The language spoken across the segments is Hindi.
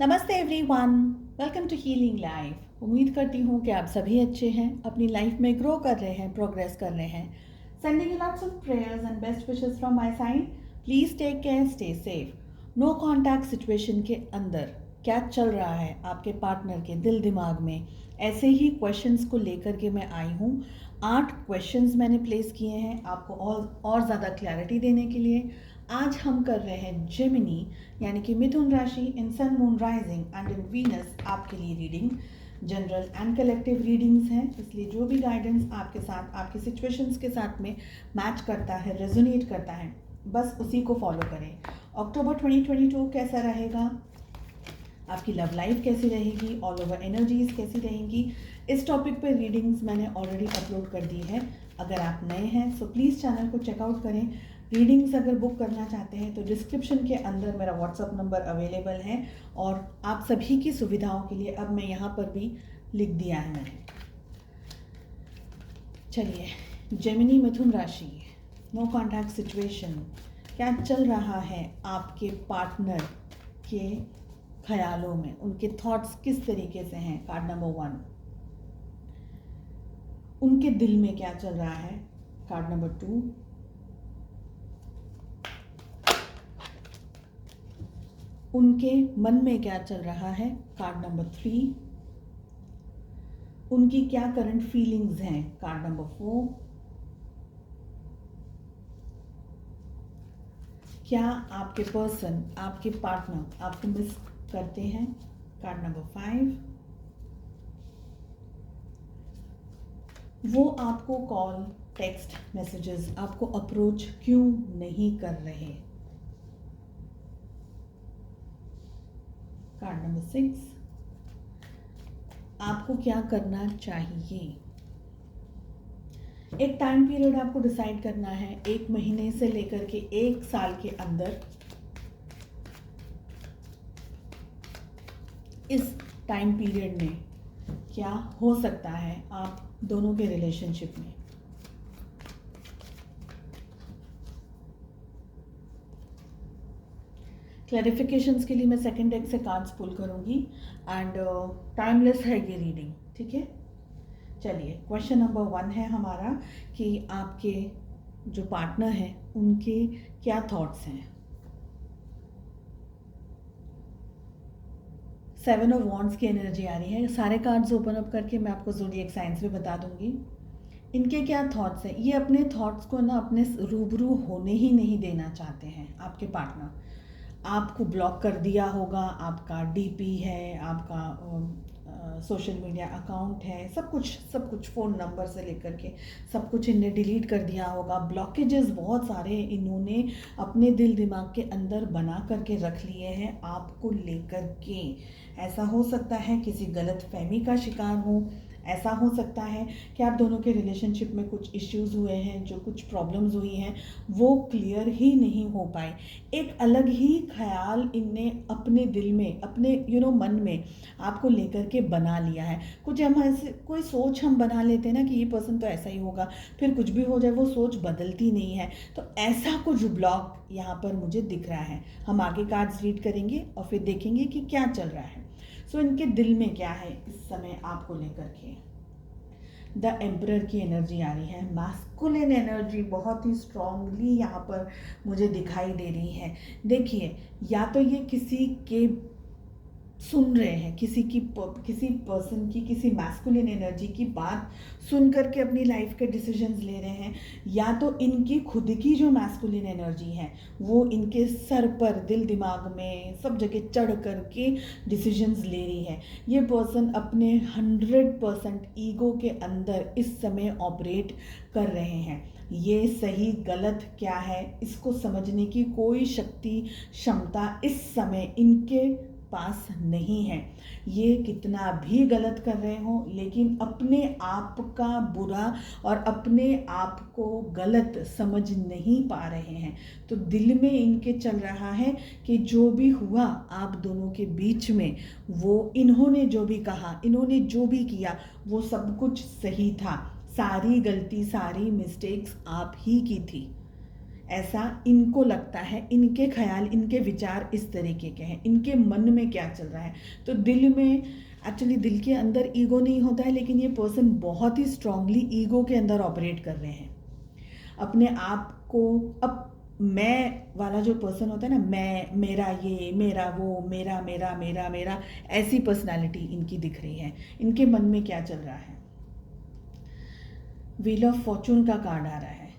नमस्ते everyone, welcome to healing life. उम्मीद करती हूँ कि आप सभी अच्छे हैं, अपनी लाइफ में ग्रो कर रहे हैं, प्रोग्रेस कर रहे हैं। Sending you lots of prayers and best wishes from my side. Please take care, stay safe. No contact situation के अंदर क्या चल रहा है आपके पार्टनर के दिल दिमाग में, ऐसे ही क्वेश्चंस को लेकर के मैं आई हूँ। 8 क्वेश्चंस मैंने प्लेस किए हैं आपको और ज़्यादा क्लैरिटी देने के लिए। आज हम कर रहे हैं जेमिनी यानी कि मिथुन राशि in sun moon rising and in Venus आपके लिए reading. General and collective readings हैं, इसलिए जो भी गाइडेंस आपके साथ आपकी सिचुएशंस के साथ में मैच करता है, रेजोनेट करता है, बस उसी को फॉलो करें। अक्टूबर 2022 कैसा रहेगा, आपकी लव लाइफ कैसी रहेगी, ऑल ओवर एनर्जीज कैसी रहेंगी, इस टॉपिक पे रीडिंग्स मैंने ऑलरेडी अपलोड कर दी है। अगर आप नए हैं सो प्लीज़ चैनल को चेकआउट करें। रीडिंग्स अगर बुक करना चाहते हैं तो डिस्क्रिप्शन के अंदर मेरा व्हाट्सअप नंबर अवेलेबल है और आप सभी की सुविधाओं के लिए अब मैं यहाँ पर भी लिख दिया है मैंने। चलिए, जेमिनी मिथुन राशि, नो कॉन्टैक्ट सिचुएशन, क्या चल रहा है आपके पार्टनर के ख्यालों में, उनके थॉट्स किस तरीके से हैं। कार्ड नंबर 1, उनके दिल में क्या चल रहा है। कार्ड नंबर 2, उनके मन में क्या चल रहा है। कार्ड नंबर 3, उनकी क्या करंट फीलिंग्स हैं। कार्ड नंबर 4, क्या आपके पर्सन, आपके पार्टनर आपको मिस करते हैं। कार्ड नंबर 5, वो आपको कॉल, टेक्स्ट मैसेजेस, आपको अप्रोच क्यों नहीं कर रहे। कार्ड नंबर 6, आपको क्या करना चाहिए। एक टाइम पीरियड आपको डिसाइड करना है, 1 महीने से लेकर के 1 साल के अंदर। इस टाइम पीरियड में क्या हो सकता है आप दोनों के रिलेशनशिप में। क्लैरिफिकेशंस के लिए मैं सेकंड डेक से कार्ड्स पुल करूंगी एंड टाइमलेस है ये रीडिंग, ठीक है। चलिए, क्वेश्चन नंबर 1 है हमारा कि आपके जो पार्टनर हैं उनके क्या थॉट्स हैं। 7 ऑफ वॉन्ड्स की एनर्जी आ रही है। सारे कार्ड्स ओपन अप करके मैं आपको ज़ोडिएक साइंस भी बता दूंगी। इनके क्या थॉट्स हैं, ये अपने थॉट्स को ना अपने रूबरू होने ही नहीं देना चाहते हैं। आपके पार्टनर आपको ब्लॉक कर दिया होगा, आपका डीपी है, आपका सोशल मीडिया अकाउंट है, सब कुछ फ़ोन नंबर से लेकर के सब कुछ इनने डिलीट कर दिया होगा। ब्लॉकेजेस बहुत सारे इन्होंने अपने दिल दिमाग के अंदर बना करके रख लिए हैं आपको लेकर के। ऐसा हो सकता है किसी गलत फहमी का शिकार हो, ऐसा हो सकता है कि आप दोनों के रिलेशनशिप में कुछ इश्यूज़ हुए हैं, जो कुछ प्रॉब्लम्स हुई हैं वो क्लियर ही नहीं हो पाए। एक अलग ही ख्याल इनने अपने दिल में, अपने मन में आपको लेकर के बना लिया है। कुछ हम ऐसे कोई सोच हम बना लेते हैं ना कि ये पर्सन तो ऐसा ही होगा, फिर कुछ भी हो जाए वो सोच बदलती नहीं है। तो ऐसा कुछ ब्लॉक यहाँ पर मुझे दिख रहा है। हम आगे कार्ड्स रीड करेंगे और फिर देखेंगे कि क्या चल रहा है। सो इनके दिल में क्या है इस समय आपको लेकर के। द एम्परर की एनर्जी आ रही है। मैस्कुलिन एनर्जी बहुत ही स्ट्रांगली यहाँ पर मुझे दिखाई दे रही है। देखिए, या तो ये किसी के सुन रहे हैं, किसी पर्सन की, किसी मैस्कुलिन एनर्जी की बात सुन करके अपनी लाइफ के डिसीजंस ले रहे हैं, या तो इनकी खुद की जो मैस्कुलिन एनर्जी है वो इनके सर पर, दिल दिमाग में, सब जगह चढ़ करके डिसीजंस ले रही है। ये पर्सन अपने 100% ईगो के अंदर इस समय ऑपरेट कर रहे हैं। ये सही गलत क्या है इसको समझने की कोई शक्ति, क्षमता इस समय इनके पास नहीं है। ये कितना भी गलत कर रहे हो लेकिन अपने आप का बुरा और अपने आप को गलत समझ नहीं पा रहे हैं। तो दिल में इनके चल रहा है कि जो भी हुआ आप दोनों के बीच में, वो इन्होंने जो भी कहा, इन्होंने जो भी किया वो सब कुछ सही था। सारी गलती, सारी मिस्टेक्स आप ही की थी। ऐसा इनको लगता है, इनके ख्याल, इनके विचार इस तरीके के हैं, इनके मन में क्या चल रहा है। तो दिल में, एक्चुअली दिल के अंदर ईगो नहीं होता है, लेकिन ये पर्सन बहुत ही स्ट्रांगली ईगो के अंदर ऑपरेट कर रहे हैं अपने आप को। अब मैं वाला जो पर्सन होता है ना, मैं, मेरा ये, मेरा वो, मेरा मेरा मेरा मेरा, ऐसी पर्सनालिटी इनकी दिख रही है। इनके मन में क्या चल रहा है? व्हील ऑफ फॉर्चून का कार्ड आ रहा है।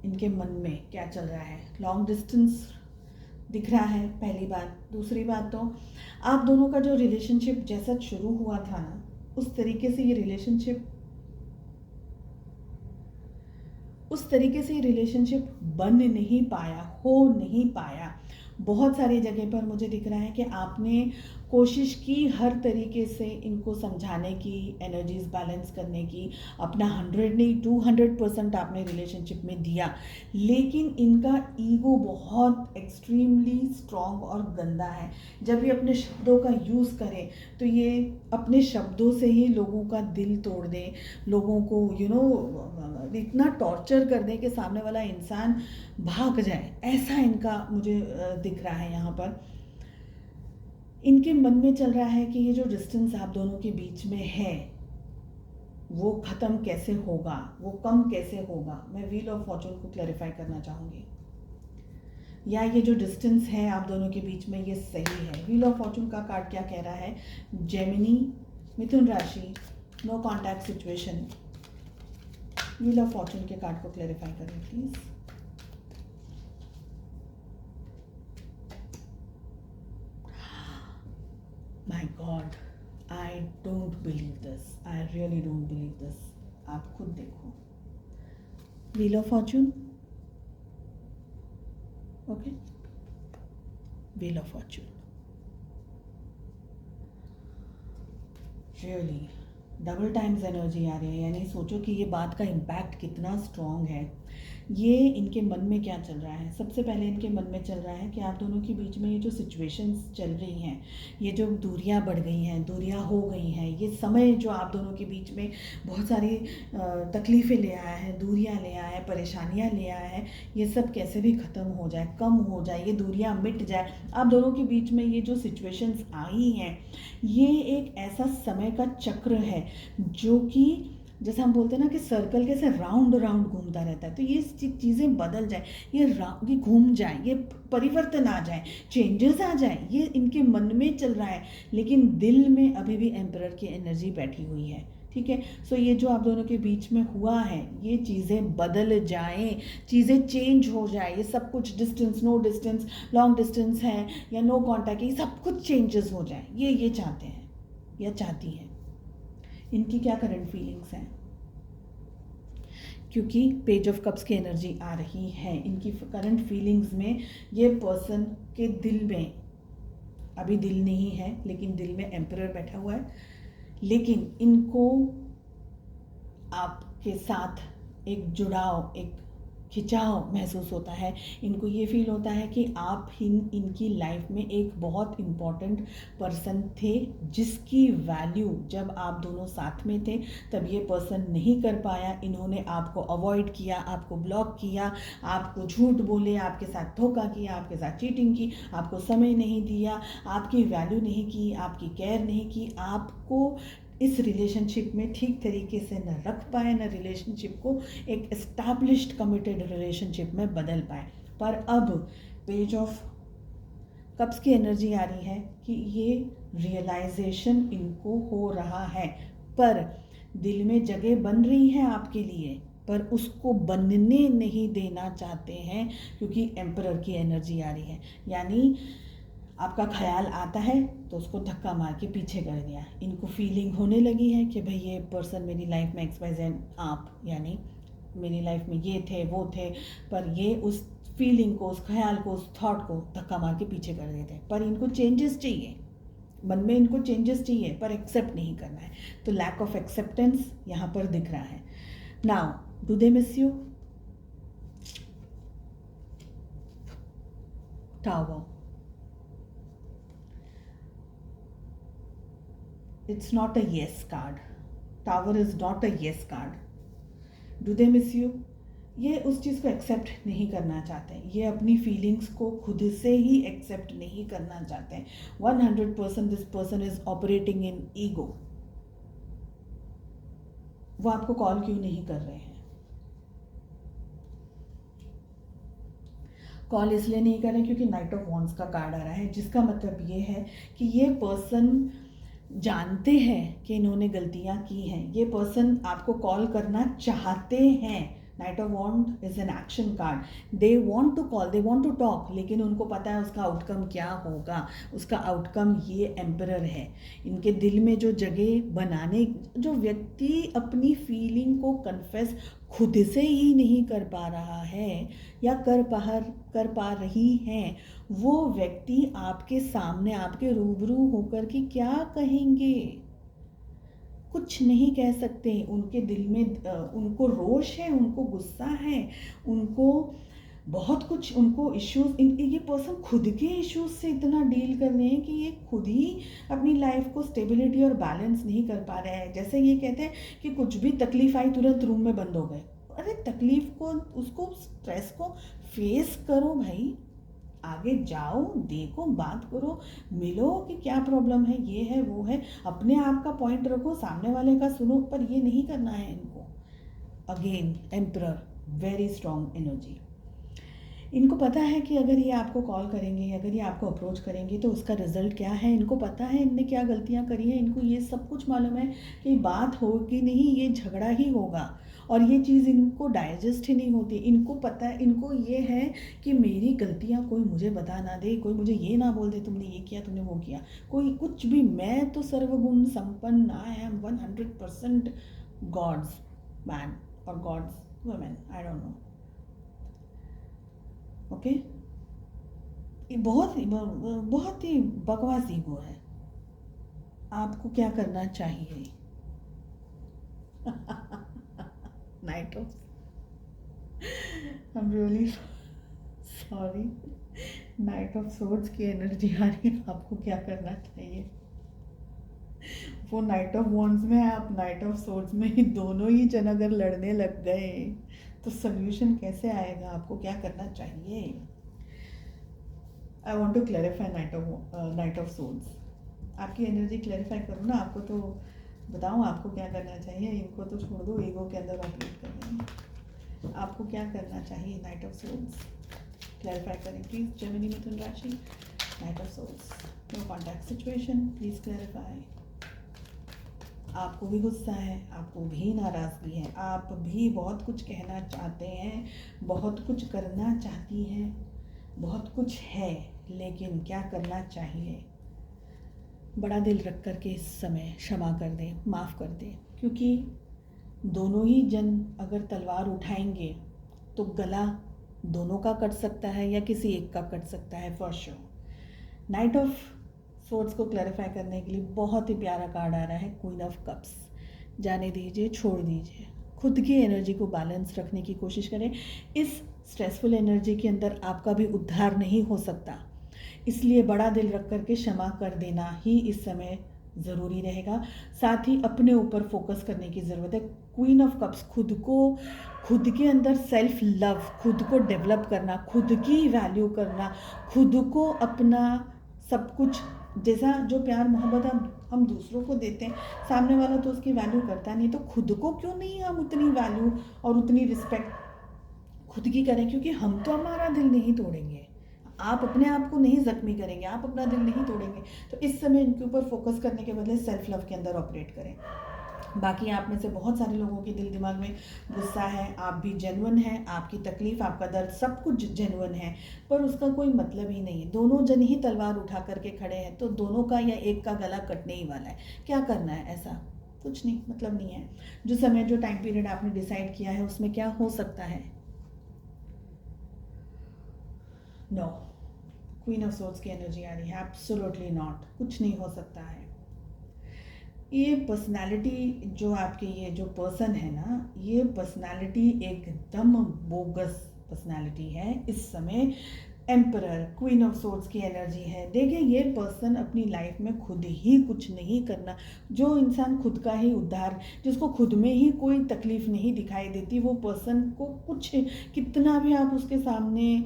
इनके मन में क्या चल रहा है? लॉन्ग डिस्टेंस दिख रहा है, पहली बात। दूसरी बात, तो आप दोनों का जो रिलेशनशिप जैसा शुरू हुआ था ना, उस तरीके से ये रिलेशनशिप बन नहीं पाया, हो नहीं पाया। बहुत सारी जगह पर मुझे दिख रहा है कि आपने कोशिश की हर तरीके से इनको समझाने की, एनर्जीज बैलेंस करने की, अपना 100 नहीं 200% आपने रिलेशनशिप में दिया, लेकिन इनका ईगो बहुत एक्सट्रीमली स्ट्रॉन्ग और गंदा है। जब ये अपने शब्दों का यूज़ करें तो ये अपने शब्दों से ही लोगों का दिल तोड़ दें, लोगों को इतना टॉर्चर कर दें कि सामने वाला इंसान भाग जाए। ऐसा इनका मुझे दिख रहा है यहाँ पर। इनके मन में चल रहा है कि ये जो डिस्टेंस आप दोनों के बीच में है वो ख़त्म कैसे होगा, वो कम कैसे होगा। मैं व्हील ऑफ फॉर्चून को क्लैरिफाई करना चाहूँगी, या ये जो डिस्टेंस है आप दोनों के बीच में ये सही है। व्हील ऑफ फॉर्चून का कार्ड क्या कह रहा है? जेमिनी, मिथुन राशि, no contact situation. Wheel of fortune के कार्ड को क्लैरिफाई करें please. My God, I don't believe this. I really don't believe this. आप खुद देखो। Wheel of Fortune. Okay. Wheel of Fortune. Really, double times energy आ रही है, यानी सोचो कि ये बात का इम्पैक्ट कितना स्ट्रॉन्ग है। ये इनके मन में क्या चल रहा है? सबसे पहले इनके मन में चल रहा है कि आप दोनों के बीच में ये जो सिचुएशंस चल रही हैं, ये जो दूरियां बढ़ गई हैं, दूरियां हो गई हैं, ये समय जो आप दोनों के बीच में बहुत सारी तकलीफ़ें ले आया है, दूरियां ले आया है, परेशानियां ले आया है, ये सब कैसे भी ख़त्म हो जाए, कम हो जाए, ये दूरियां मिट जाए। आप दोनों के बीच में ये जो सिचुएशंस आई हैं, ये एक ऐसा समय का चक्र है जो कि जैसे हम बोलते हैं ना कि सर्कल कैसे राउंड राउंड घूमता रहता है, तो ये चीज़ें बदल जाए, ये घूम जाए, ये परिवर्तन आ जाए, चेंजेस आ जाए, ये इनके मन में चल रहा है। लेकिन दिल में अभी भी एम्परर की एनर्जी बैठी हुई है। ठीक है, सो ये जो आप दोनों के बीच में हुआ है, ये चीज़ें बदल जाएं, चीज़ें चेंज हो जाए, ये सब कुछ distance, no distance, long distance है या नो कॉन्टैक्ट, ये सब कुछ चेंजेस हो जाए, ये चाहते हैं या चाहती हैं। इनकी क्या करंट फीलिंग्स हैं? क्योंकि पेज ऑफ कप्स की एनर्जी आ रही है, इनकी करंट फीलिंग्स में ये पर्सन के दिल में, अभी दिल नहीं है लेकिन दिल में एम्परर बैठा हुआ है, लेकिन इनको आपके साथ एक जुड़ाव, एक खिंचाव महसूस होता है। इनको ये फील होता है कि आप ही इनकी लाइफ में एक बहुत इम्पॉर्टेंट पर्सन थे, जिसकी वैल्यू जब आप दोनों साथ में थे तब ये पर्सन नहीं कर पाया। इन्होंने आपको अवॉइड किया, आपको ब्लॉक किया, आपको झूठ बोले, आपके साथ धोखा किया, आपके साथ चीटिंग की, आपको समय नहीं दिया, आपकी वैल्यू नहीं की, आपकी केयर नहीं की, आपको इस रिलेशनशिप में ठीक तरीके से न रख पाए, न रिलेशनशिप को एक एस्टैब्लिश्ड कमिटेड रिलेशनशिप में बदल पाए। पर अब पेज ऑफ कप्स की एनर्जी आ रही है कि ये रियलाइजेशन इनको हो रहा है, पर दिल में जगह बन रही है आपके लिए, पर उसको बनने नहीं देना चाहते हैं क्योंकि एम्परर की एनर्जी आ रही है। यानी आपका ख्याल आता है तो उसको धक्का मार के पीछे कर दिया। इनको फीलिंग होने लगी है कि भाई ये पर्सन मेरी लाइफ में XYZ, आप यानी मेरी लाइफ में ये थे वो थे, पर ये उस फीलिंग को, उस ख्याल को, उस थॉट को धक्का मार के पीछे कर देते हैं। पर इनको चेंजेस चाहिए, मन में इनको चेंजेस चाहिए, पर एक्सेप्ट नहीं करना है। तो लैक ऑफ एक्सेप्टेंस यहाँ पर दिख रहा है। Now do they miss you? Tower, it's not a yes card. Tower is not a yes card. Do they miss you? ये उस चीज़ को एक्सेप्ट नहीं करना चाहते हैं, ये अपनी फीलिंग्स को खुद से ही एक्सेप्ट नहीं करना चाहते हैं। 100% this person is operating in ego. वो आपको कॉल क्यों नहीं कर रहे हैं? कॉल इसलिए नहीं कर रहे क्योंकि नाइट ऑफ वॉन्ड्स का कार्ड आ रहा है, जिसका मतलब ये है कि ये पर्सन जानते हैं कि इन्होंने गलतियां की हैं। ये पर्सन आपको कॉल करना चाहते हैं। Knight of wand is an action card. They want to call, they want to talk, लेकिन उनको पता है उसका आउटकम क्या होगा। उसका आउटकम ये एम्परर है। इनके दिल में जो जगह बनाने, जो व्यक्ति अपनी फीलिंग को कन्फेस खुद से ही नहीं कर पा रहा है या कर पा रही हैं, वो व्यक्ति आपके सामने आपके रूबरू होकर के क्या कहेंगे? कुछ नहीं कह सकते। उनके दिल में उनको रोष है, उनको गुस्सा है, उनको बहुत कुछ, उनको इश्यूज, ये पर्सन खुद के इश्यूज से इतना डील कर रहे हैं कि ये खुद ही अपनी लाइफ को स्टेबिलिटी और बैलेंस नहीं कर पा रहे हैं। जैसे ये कहते हैं कि कुछ भी तकलीफ आई तुरंत रूम में बंद हो गए। अरे तकलीफ को, उसको, स्ट्रेस को फेस करो भाई, आगे जाओ, देखो, बात करो, मिलो कि क्या प्रॉब्लम है, ये है वो है, अपने आप का पॉइंट रखो, सामने वाले का सुनो, पर ये नहीं करना है इनको। Again emperor, very strong energy. इनको पता है कि अगर ये आपको कॉल करेंगे, अगर ये आपको अप्रोच करेंगे तो उसका रिजल्ट क्या है। इनको पता है इनने क्या गलतियां करी हैं, इनको ये सब कुछ मालूम है कि बात होगी नहीं, ये झगड़ा ही होगा, और ये चीज़ इनको डाइजेस्ट ही नहीं होती। इनको पता है, इनको ये है कि मेरी गलतियां कोई मुझे बता ना दे, कोई मुझे ये ना बोल दे तुमने ये किया, तुमने वो किया, कोई कुछ भी। मैं तो सर्वगुण संपन्न, आई एम 100% गॉड्स मैन और God's women, I don't know. Okay, ये बहुत ही बकवास ईगो है। आपको क्या करना चाहिए? Knight of, I am really sorry, night of swords की एनर्जी आ रही है। आपको क्या करना चाहिए? वो नाइट ऑफ वॉन्ड्स में है, आप नाइट ऑफ सोर्ड्स में ही, दोनों ही जन अगर लड़ने लग गए तो सोल्यूशन कैसे आएगा? आपको क्या करना चाहिए? I want to clarify knight of swords. आपकी एनर्जी क्लैरिफाई करूँ ना, आपको तो बताऊँ आपको क्या करना चाहिए। इनको तो छोड़ दो, ईगो के अंदर ऑपरेट कर रहे हैं। आपको क्या करना चाहिए? नाइट ऑफ सोर्ड्स क्लैरिफाई करें प्लीज। जेमिनी मिथुन राशि, knight of swords, no contact situation, please clarify. आपको भी गुस्सा है, आपको भी नाराज़गी है, आप भी बहुत कुछ कहना चाहते हैं, बहुत कुछ करना चाहती हैं, बहुत कुछ है, लेकिन क्या करना चाहिए? बड़ा दिल रख कर के इस समय क्षमा कर दें, माफ़ कर दें, क्योंकि दोनों ही जन अगर तलवार उठाएंगे तो गला दोनों का कट सकता है या किसी एक का कट सकता है, for sure. Night of swords को क्लैरिफाई करने के लिए बहुत ही प्यारा कार्ड आ रहा है, क्वीन ऑफ कप्स। जाने दीजिए, छोड़ दीजिए, खुद की एनर्जी को बैलेंस रखने की कोशिश करें। इस स्ट्रेसफुल एनर्जी के अंदर आपका भी उद्धार नहीं हो सकता, इसलिए बड़ा दिल रख करके क्षमा कर देना ही इस समय ज़रूरी रहेगा। साथ ही अपने ऊपर फोकस करने की ज़रूरत है। क्वीन ऑफ कप्स, खुद के अंदर सेल्फ लव, खुद को डेवलप करना, खुद की वैल्यू करना, खुद को अपना सब कुछ, जैसा जो प्यार मोहब्बत हम दूसरों को देते हैं, सामने वाला तो उसकी वैल्यू करता नहीं, तो खुद को क्यों नहीं हम उतनी वैल्यू और उतनी रिस्पेक्ट खुद की करें? क्योंकि हम तो हमारा दिल नहीं तोड़ेंगे, आप अपने आप को नहीं जख्मी करेंगे, आप अपना दिल नहीं तोड़ेंगे। तो इस समय इनके ऊपर फोकस करने के बदले सेल्फ लव के अंदर ऑपरेट करें। बाकी आप में से बहुत सारे लोगों के दिल दिमाग में गुस्सा है, आप भी जेन्युइन हैं, आपकी तकलीफ़, आपका दर्द, सब कुछ जेन्युइन है, पर उसका कोई मतलब ही नहीं है। दोनों जन ही तलवार उठा करके खड़े हैं, तो दोनों का या एक का गला कटने ही वाला है। क्या करना है? ऐसा कुछ नहीं, मतलब नहीं है। जो समय, जो टाइम पीरियड आपने डिसाइड किया है, उसमें क्या हो सकता है? नो, क्वीन ऑफ सोर्ड्स की एनर्जी आ रही है, एब्सोल्युटली नॉट, कुछ नहीं हो सकता है। ये पर्सनालिटी जो आपके, ये जो पर्सन है ना, ये पर्सनालिटी एकदम बोगस पर्सनालिटी है। इस समय एम्परर, क्वीन ऑफ सोर्ड्स की एनर्जी है। देखिए ये पर्सन अपनी लाइफ में खुद ही कुछ नहीं करना, जो इंसान खुद का ही उद्धार, जिसको खुद में ही कोई तकलीफ नहीं दिखाई देती, वो पर्सन को कुछ कितना भी आप उसके सामने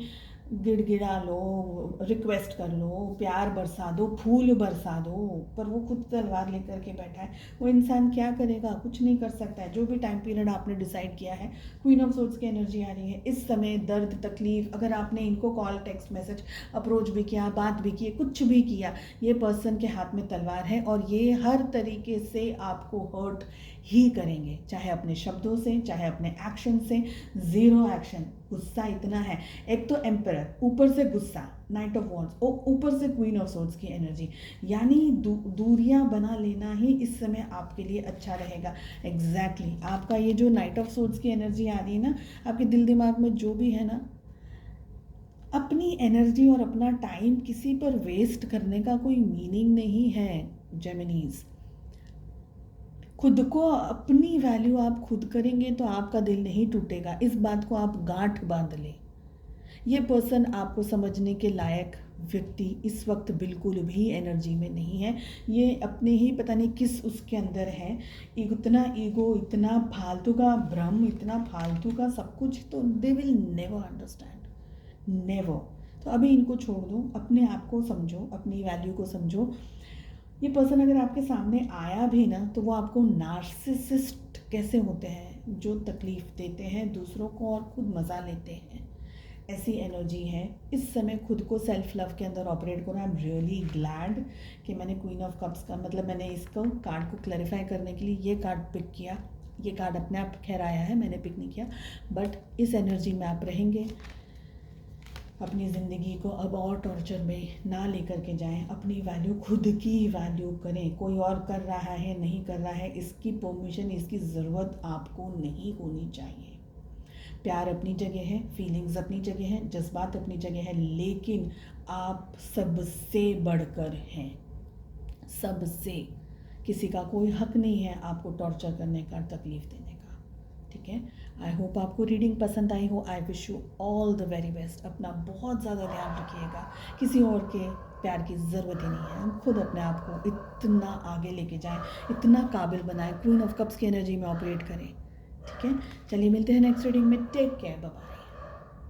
गिड़गिड़ा लो, रिक्वेस्ट कर लो, प्यार बरसा दो, फूल बरसा दो, पर वो खुद तलवार लेकर के बैठा है। वो इंसान क्या करेगा? कुछ नहीं कर सकता है। जो भी टाइम पीरियड आपने डिसाइड किया है, क्वीन ऑफ सोर्ड्स की एनर्जी आ रही है इस समय। दर्द, तकलीफ, अगर आपने इनको कॉल, टेक्स्ट मैसेज, अप्रोच भी किया, बात भी की, कुछ भी किया, ये पर्सन के हाथ में तलवार है और ये हर तरीके से आपको हर्ट ही करेंगे, चाहे अपने शब्दों से, चाहे अपने एक्शन से। ज़ीरो एक्शन, गुस्सा इतना है। एक तो एम्परर, ऊपर से गुस्सा, नाइट ऑफ वॉन्ड्स, ऊपर से क्वीन ऑफ सोर्ड्स की एनर्जी, यानी दूरियां बना लेना ही इस समय आपके लिए अच्छा रहेगा। एग्जैक्टली आपका ये जो नाइट ऑफ सोर्ड्स की एनर्जी आ रही है ना, आपके दिल दिमाग में जो भी है ना, अपनी एनर्जी और अपना टाइम किसी पर वेस्ट करने का कोई मीनिंग नहीं है। जेमिनीज, खुद को, अपनी वैल्यू आप खुद करेंगे तो आपका दिल नहीं टूटेगा। इस बात को आप गांठ बांध लें। ये पर्सन आपको समझने के लायक व्यक्ति इस वक्त बिल्कुल भी एनर्जी में नहीं है। ये अपने ही पता नहीं किस उसके अंदर है, इतना ईगो, इतना फालतू का भ्रम, इतना फालतू का सब कुछ, तो they will never understand, never. तो अभी इनको छोड़ दो, अपने आप को समझो, अपनी वैल्यू को समझो। ये पर्सन अगर आपके सामने आया भी ना, तो वो आपको नार्सिसिस्ट कैसे होते हैं, जो तकलीफ़ देते हैं दूसरों को और खुद मज़ा लेते हैं, ऐसी एनर्जी है। इस समय खुद को सेल्फ लव के अंदर ऑपरेट करो। आई एम रियली ग्लैड कि मैंने क्वीन ऑफ कप्स का, मतलब मैंने इसको कार्ड को क्लैरिफाई करने के लिए ये कार्ड पिक किया। ये कार्ड अपने आप खैर आया है, मैंने पिक नहीं किया, बट इस एनर्जी में आप रहेंगे। अपनी ज़िंदगी को अब और टॉर्चर में ना लेकर के जाएं। अपनी वैल्यू, खुद की वैल्यू करें। कोई और कर रहा है, नहीं कर रहा है, इसकी परमिशन, इसकी ज़रूरत आपको नहीं होनी चाहिए। प्यार अपनी जगह है, फीलिंग्स अपनी जगह हैं, जज्बात अपनी जगह है, लेकिन आप सबसे बढ़कर हैं, सबसे। किसी का कोई हक नहीं है आपको टॉर्चर करने का, तकलीफ़ देने का, ठीक है। आई होप आपको रीडिंग पसंद आई हो। I wish you all the very best. अपना बहुत ज़्यादा ध्यान रखिएगा, किसी और के प्यार की ज़रूरत ही नहीं है। हम खुद अपने आप को इतना आगे लेके जाएं, इतना काबिल बनाएं, क्वीन ऑफ कप्स की एनर्जी में ऑपरेट करें, ठीक है। चलिए मिलते हैं नेक्स्ट रीडिंग में। Take care, bye bye.